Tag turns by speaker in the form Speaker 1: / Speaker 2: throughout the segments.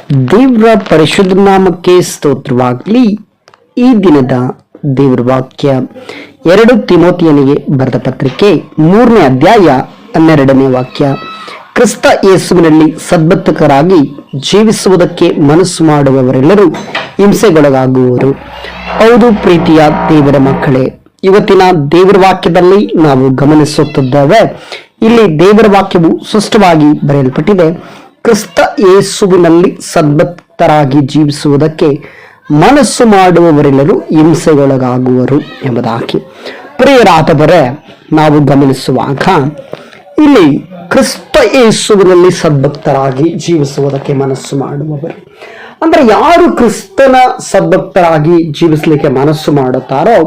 Speaker 1: ದೇವರ ಪರಿಶುದ್ಧ ನಾಮಕ್ಕೆ ಸ್ತೋತ್ರವಾಗಲಿ. ಈ ದಿನದ ದೇವರ ವಾಕ್ಯ 2 ತಿಮೋತಿಯನಿಗೆ ಬರೆದ ಪತ್ರಿಕೆ 3ನೇ ಅಧ್ಯಾಯ 12ನೇ ವಾಕ್ಯ. ಕ್ರಿಸ್ತ ಯೇಸುವಿನಲ್ಲಿ ಸದ್ಭಕ್ತರಾಗಿ ಜೀವಿಸುವುದಕ್ಕೆ ಮನಸ್ಸು ಮಾಡುವವರೆಲ್ಲರೂ ಹಿಂಸೆಗೊಳಗಾಗುವರು. ಹೌದು ಪ್ರೀತಿಯ ದೇವರ ಮಕ್ಕಳೇ, ಇವತ್ತಿನ ದೇವರ ವಾಕ್ಯದಲ್ಲಿ ನಾವು ಗಮನಿಸುತ್ತಿದ್ದೇವೆ. ಇಲ್ಲಿ ದೇವರ ವಾಕ್ಯವು ಸ್ಪಷ್ಟವಾಗಿ ಬರೆಯಲ್ಪಟ್ಟಿದೆ. ಕ್ರಿಸ್ತ ಯೇಸುವಿನಲ್ಲಿ ಸದ್ಭಕ್ತರಾಗಿ ಜೀವಿಸುವುದಕ್ಕೆ ಮನಸ್ಸು ಮಾಡುವವರೆಲ್ಲರೂ ಹಿಂಸೆಗೊಳಗಾಗುವರು ಎಂಬುದಾಗಿ. ಪ್ರಿಯರಾದವರೇ, ನಾವು ಗಮನಿಸುವಾಗ ಇಲ್ಲಿ ಕ್ರಿಸ್ತ ಯೇಸುವಿನಲ್ಲಿ ಸದ್ಭಕ್ತರಾಗಿ ಜೀವಿಸುವುದಕ್ಕೆ ಮನಸ್ಸು ಮಾಡುವವರು ಅಂದ್ರೆ ಯಾರು ಕ್ರಿಸ್ತನ ಸದ್ಭಕ್ತರಾಗಿ ಜೀವಿಸಲಿಕ್ಕೆ ಮನಸ್ಸು ಮಾಡುತ್ತಾರೋ,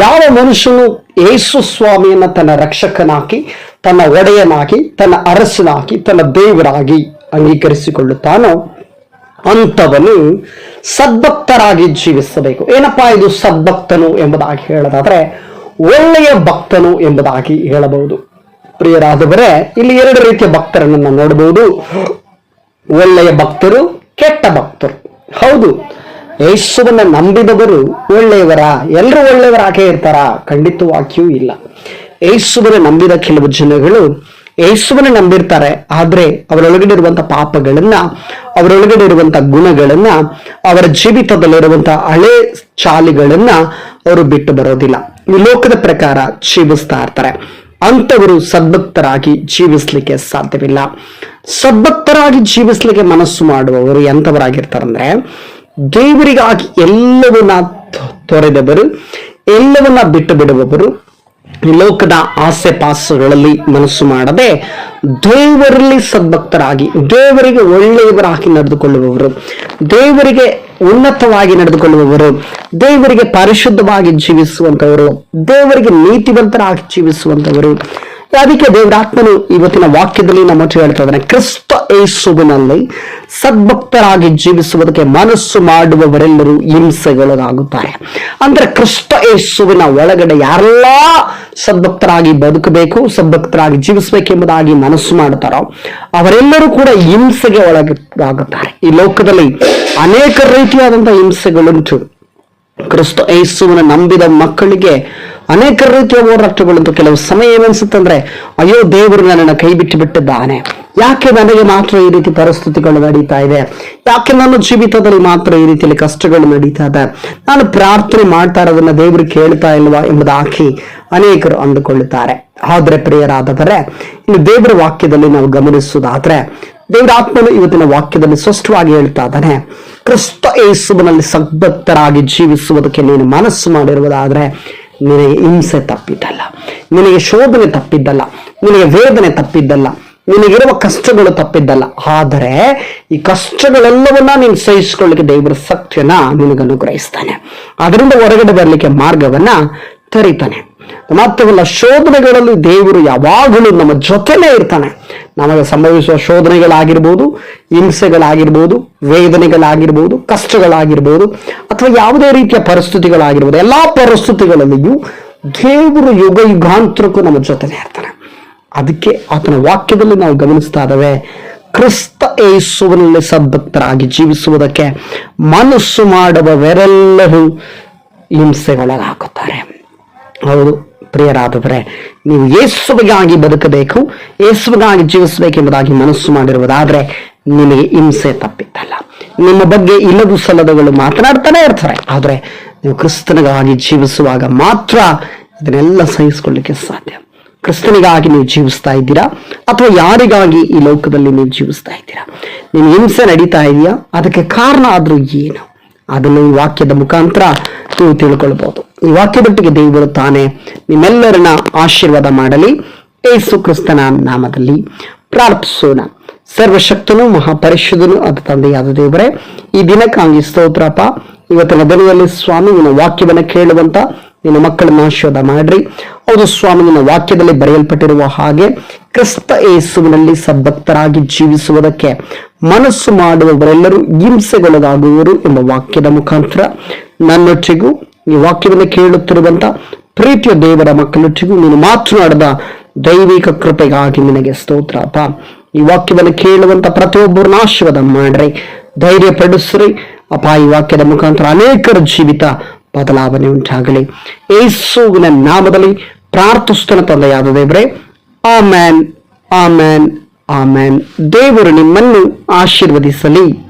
Speaker 1: ಯಾವ ಮನುಷ್ಯನು ಯೇಸು ಸ್ವಾಮಿಯನ್ನ ತನ್ನ ರಕ್ಷಕನಾಗಿ, ತನ್ನ ಒಡೆಯನಾಗಿ, ತನ್ನ ಅರಸನಾಗಿ, ತನ್ನ ದೇವರಾಗಿ ಅಂಗೀಕರಿಸಿಕೊಳ್ಳುತ್ತಾನೋ ಅಂಥವನು ಸದ್ಭಕ್ತರಾಗಿ ಜೀವಿಸಬೇಕು. ಏನಪ್ಪಾ ಇದು ಸದ್ಭಕ್ತನು ಎಂಬುದಾಗಿ ಹೇಳೋದಾದ್ರೆ ಒಳ್ಳೆಯ ಭಕ್ತನು ಎಂಬುದಾಗಿ ಹೇಳಬಹುದು. ಪ್ರಿಯರಾದವರೇ, ಇಲ್ಲಿ 2 ರೀತಿಯ ಭಕ್ತರನ್ನು ನಾವು ನೋಡಬಹುದು. ಒಳ್ಳೆಯ ಭಕ್ತರು, ಕೆಟ್ಟ ಭಕ್ತರು. ಹೌದು, ಯೇಸುವನ್ನ ನಂಬಿದವರು ಒಳ್ಳೆಯವರ? ಎಲ್ಲರೂ ಒಳ್ಳೆಯವರಾಗೇ ಇರ್ತಾರ? ಖಂಡಿತವಾಗಿಯೂ ಇಲ್ಲ. ಯೇಸುವನ್ನ ನಂಬಿದ ಕೆಲವು ಜನಗಳು ಯೇಸುವನ್ನ ನಂಬಿರ್ತಾರೆ, ಆದ್ರೆ ಅವರೊಳಗಡೆ ಇರುವಂತಹ ಪಾಪಗಳನ್ನ, ಅವರೊಳಗಡೆ ಇರುವಂತಹ ಗುಣಗಳನ್ನ, ಅವರ ಜೀವಿತದಲ್ಲಿರುವಂತಹ ಹಳೆ ಚಾಲಿಗಳನ್ನ ಅವರು ಬಿಟ್ಟು ಬರೋದಿಲ್ಲ. ಈ ಲೋಕದ ಪ್ರಕಾರ ಜೀವಿಸ್ತಾ ಇರ್ತಾರೆ. ಅಂಥವರು ಸದ್ಭಕ್ತರಾಗಿ ಜೀವಿಸ್ಲಿಕ್ಕೆ ಸಾಧ್ಯವಿಲ್ಲ. ಸದ್ಭಕ್ತರಾಗಿ ಜೀವಿಸ್ಲಿಕ್ಕೆ ಮನಸ್ಸು ಮಾಡುವವರು ಎಂಥವರಾಗಿರ್ತಾರಂದ್ರೆ, ದೇವರಿಗಾಗಿ ಎಲ್ಲವನ್ನ ತೊರೆದವರು, ಎಲ್ಲವನ್ನ ಬಿಟ್ಟು ಬಿಡುವವರು, ಈ ಲೋಕದ ಆಸೆ ಪಾಸಗಳಲ್ಲಿ ಮನಸ್ಸು ಮಾಡದೆ ದೇವರಲ್ಲಿ ಸದ್ಭಕ್ತರಾಗಿ, ದೇವರಿಗೆ ಒಳ್ಳೆಯವರಾಗಿ ನಡೆದುಕೊಳ್ಳುವವರು, ದೇವರಿಗೆ ಉನ್ನತವಾಗಿ ನಡೆದುಕೊಳ್ಳುವವರು, ದೇವರಿಗೆ ಪರಿಶುದ್ಧವಾಗಿ ಜೀವಿಸುವಂತವರು, ದೇವರಿಗೆ ನೀತಿವಂತರಾಗಿ ಜೀವಿಸುವಂತವರು. ಅದಕ್ಕೆ ದೇವರಾತ್ಮನು ಇವತ್ತಿನ ವಾಕ್ಯದಲ್ಲಿ ನಮ್ಮ ಹೇಳ್ತಾ ಇದ್ದಾನೆ, ಕ್ರಿಸ್ತ ಯೇಸುವಿನಲ್ಲಿ ಸದ್ಭಕ್ತರಾಗಿ ಜೀವಿಸುವುದಕ್ಕೆ ಮನಸ್ಸು ಮಾಡುವವರೆಲ್ಲರೂ ಹಿಂಸೆಗೊಳಗಾಗುತ್ತಾರೆ. ಅಂದ್ರೆ ಕ್ರಿಸ್ತ ಯೇಸುವಿನ ಒಳಗಡೆ ಯಾರೆಲ್ಲ ಸದ್ಭಕ್ತರಾಗಿ ಬದುಕಬೇಕು, ಸದ್ಭಕ್ತರಾಗಿ ಜೀವಿಸಬೇಕೆಂಬುದಾಗಿ ಮನಸ್ಸು ಮಾಡುತ್ತಾರೋ ಅವರೆಲ್ಲರೂ ಕೂಡ ಹಿಂಸೆಗೆ ಒಳಗಾಗುತ್ತಾರೆ. ಈ ಲೋಕದಲ್ಲಿ ಅನೇಕ ರೀತಿಯಾದಂತಹ ಹಿಂಸೆಗಳುಂಟು. ಕ್ರಿಸ್ತ ಯೇಸುವಿನ ನಂಬಿದ ಮಕ್ಕಳಿಗೆ ಅನೇಕ ರೀತಿಯ ಹೋರಾಟಗಳಂತೂ ಕೆಲವು ಸಮಯ ಏನಿಸುತ್ತಂದ್ರೆ, ಅಯ್ಯೋ ದೇವರು ನನ್ನನ್ನು ಕೈ ಬಿಟ್ಟು ಬಿಟ್ಟಿದ್ದಾನೆ, ಯಾಕೆ ನನಗೆ ಮಾತ್ರ ಈ ರೀತಿ ಪರಿಸ್ಥಿತಿಗಳು ನಡೀತಾ ಇದೆ, ಯಾಕೆ ನನ್ನ ಜೀವಿತದಲ್ಲಿ ಮಾತ್ರ ಈ ರೀತಿಯಲ್ಲಿ ಕಷ್ಟಗಳು ನಡೀತಾ ಇದೆ, ನಾನು ಪ್ರಾರ್ಥನೆ ಮಾಡ್ತಾ ಇರೋದನ್ನ ದೇವರು ಕೇಳ್ತಾ ಇಲ್ವಾ ಎಂಬುದಾಗಿ ಅನೇಕರು ಅಂದುಕೊಳ್ಳುತ್ತಾರೆ. ಆದ್ರೆ ಪ್ರಿಯರಾದವರೇ, ಇನ್ನು ದೇವರ ವಾಕ್ಯದಲ್ಲಿ ನಾವು ಗಮನಿಸುವುದಾದ್ರೆ, ದೇವರ ಆತ್ಮನು ಇವತ್ತಿನ ವಾಕ್ಯದಲ್ಲಿ ಸ್ಪಷ್ಟವಾಗಿ ಹೇಳ್ತಾ ಇದ್ದಾನೆ, ಕ್ರಿಸ್ತ ಯೇಸುವಿನಲ್ಲಿ ಸದ್ಭಕ್ತರಾಗಿ ಜೀವಿಸುವುದಕ್ಕೆ ನೀನು ಮನಸ್ಸು ಮಾಡಿರುವುದಾದ್ರೆ ನಿನಗೆ ಹಿಂಸೆ ತಪ್ಪಿದ್ದಲ್ಲ, ನಿನಗೆ ಶೋಧನೆ ತಪ್ಪಿದ್ದಲ್ಲ, ನಿನಗೆ ವೇದನೆ ತಪ್ಪಿದ್ದಲ್ಲ, ನಿನಗಿರುವ ಕಷ್ಟಗಳು ತಪ್ಪಿದ್ದಲ್ಲ. ಆದರೆ ಈ ಕಷ್ಟಗಳೆಲ್ಲವನ್ನ ನೀನು ಸಹಿಸಿಕೊಳ್ಳಿಕ್ಕೆ ದೇವರ ಶಕ್ತಿಯನ್ನ ನಿನಗೆ ಅನುಗ್ರಹಿಸ್ತಾನೆ. ಅದರಿಂದ ಹೊರಗಡೆ ಬರಲಿಕ್ಕೆ ಮಾರ್ಗವನ್ನ ತೆರೀತಾನೆ. ಮಾತ್ರವಲ್ಲ, ಶೋಧನೆಗಳಲ್ಲಿ ದೇವರು ಯಾವಾಗಲೂ ನಮ್ಮ ಜೊತೆನೇ ಇರ್ತಾನೆ. ನಮಗೆ ಸಂಭವಿಸುವ ಶೋಧನೆಗಳಾಗಿರ್ಬೋದು, ಹಿಂಸೆಗಳಾಗಿರ್ಬೋದು, ವೇದನೆಗಳಾಗಿರ್ಬೋದು, ಕಷ್ಟಗಳಾಗಿರ್ಬೋದು, ಅಥವಾ ಯಾವುದೇ ರೀತಿಯ ಪರಿಸ್ಥಿತಿಗಳಾಗಿರ್ಬೋದು, ಎಲ್ಲಾ ಪರಿಸ್ಥಿತಿಗಳಲ್ಲಿಯೂ ದೇವರು ಯುಗ ಯುಗಾಂತರಕ್ಕೂ ನಮ್ಮ ಜೊತೆನೇ ಇರ್ತಾನೆ. ಅದಕ್ಕೆ ಆತನ ವಾಕ್ಯದಲ್ಲಿ ನಾವು ಗಮನಿಸ್ತಾ ಇದ್ದೇವೆ, ಕ್ರಿಸ್ತ ಯೇಸುವಿನಲ್ಲಿ ಸದ್ಭಕ್ತರಾಗಿ ಜೀವಿಸುವುದಕ್ಕೆ ಮನಸ್ಸು ಮಾಡುವವರೆಲ್ಲರೂ ಹಿಂಸೆಗೊಳಗಾಗುತ್ತಾರೆ. ಹೌದು ಪ್ರಿಯರಾದವರೇ, ನೀವು ಯೇಸುವಿಗಾಗಿ ಬದುಕಬೇಕು, ಯೇಸುವಿಗಾಗಿ ಜೀವಿಸಬೇಕೆಂಬುದಾಗಿ ಮನಸ್ಸು ಮಾಡಿರುವುದಾದ್ರೆ ನಿಮಗೆ ಹಿಂಸೆ ತಪ್ಪಿದ್ದಲ್ಲ. ನಿಮ್ಮ ಬಗ್ಗೆ ಇಲ್ಲದು ಸಲ್ಲದಗಳು ಮಾತನಾಡ್ತಾನೆ ಇರ್ತಾರೆ, ಆದ್ರೆ ನೀವು ಕ್ರಿಸ್ತನಿಗಾಗಿ ಜೀವಿಸುವಾಗ ಮಾತ್ರ ಇದನ್ನೆಲ್ಲ ಸಹಿಸಿಕೊಳ್ಳಿಕ್ಕೆ ಸಾಧ್ಯ. ಕ್ರಿಸ್ತನಿಗಾಗಿ ನೀವು ಜೀವಿಸ್ತಾ ಇದ್ದೀರಾ ಅಥವಾ ಯಾರಿಗಾಗಿ ಈ ಲೋಕದಲ್ಲಿ ನೀವು ಜೀವಿಸ್ತಾ ಇದ್ದೀರಾ? ನಿಮ್ಗೆ ಹಿಂಸೆ ನಡೀತಾ ಇದೆಯಾ? ಅದಕ್ಕೆ ಕಾರಣ ಆದ್ರೂ ಏನು? ಅದನ್ನು ಈ ವಾಕ್ಯದ ಮುಖಾಂತರ ನೀವು ತಿಳ್ಕೊಳ್ಬಹುದು. ಈ ವಾಕ್ಯದೊಟ್ಟಿಗೆ ದೇವರು ತಾನೇ ನಿಮ್ಮೆಲ್ಲರನ್ನ ಆಶೀರ್ವಾದ ಮಾಡಲಿ. ಯೇಸು ಕ್ರಿಸ್ತನ ನಾಮದಲ್ಲಿ ಪ್ರಾರ್ಥಿಸೋಣ. ಸರ್ವಶಕ್ತನು ಮಹಾಪರಿಶುದ್ಧನು ಆದ ತಂದೆಯಾದ ದೇವರೇ, ಈ ದಿನಕ್ಕಾಗಿ ಸ್ತೋತ್ರಪ್ಪ. ಇವತ್ತಿನ ದಿನದಲ್ಲಿ ಸ್ವಾಮಿ ನಿನ್ನ ವಾಕ್ಯವನ್ನು ಕೇಳುವಂತ ನಿನ್ನ ಮಕ್ಕಳನ್ನ ಆಶೀರ್ವಾದ ಮಾಡ್ರಿ. ಹೌದು ಸ್ವಾಮಿ, ನಿನ್ನ ವಾಕ್ಯದಲ್ಲಿ ಬರೆಯಲ್ಪಟ್ಟಿರುವ ಹಾಗೆ ಕ್ರಿಸ್ತ ಯೇಸುವಿನಲ್ಲಿ ಸದ್ಭಕ್ತರಾಗಿ ಜೀವಿಸುವುದಕ್ಕೆ ಮನಸ್ಸು ಮಾಡುವವರೆಲ್ಲರೂ ಹಿಂಸೆಗೊಳಗಾಗುವರು ಎಂಬ ವಾಕ್ಯದ ಮುಖಾಂತರ ನನ್ನೊಟ್ಟಿಗೂ ಈ ವಾಕ್ಯವನ್ನು ಕೇಳುತ್ತಿರುವಂತ ಪ್ರೀತಿಯ ದೇವರ ಮಕ್ಕಳೊಟ್ಟಿಗೂ ನೀನು ಮಾತನಾಡಿದ ದೈವಿಕ ಕೃಪೆಗಾಗಿ ನಿನಗೆ ಸ್ತೋತ್ರ ಅಪ್ಪ. ಈ ವಾಕ್ಯವನ್ನು ಕೇಳುವಂತ ಪ್ರತಿಯೊಬ್ಬರನ್ನ ಆಶೀರ್ವಾದ ಮಾಡ್ರಿ. ಧೈರ್ಯ ಪಡಿಸ್ರಿ. ಅಪ್ಪ, ಈ ವಾಕ್ಯದ ಮುಖಾಂತರ ಅನೇಕರ ಜೀವಿತ ಬದಲಾವಣೆ ಉಂಟಾಗಲಿ. ಯೇಸುವಿನ ನಾಮದಲ್ಲಿ ಪ್ರಾರ್ಥಿಸುತ್ತೇನೆ ತಂದೆಯಾದ ದೇವರೇ. Amen, amen, amen. ದೇವರು ನಿಮ್ಮನ್ನು ಆಶೀರ್ವದಿಸಲಿ.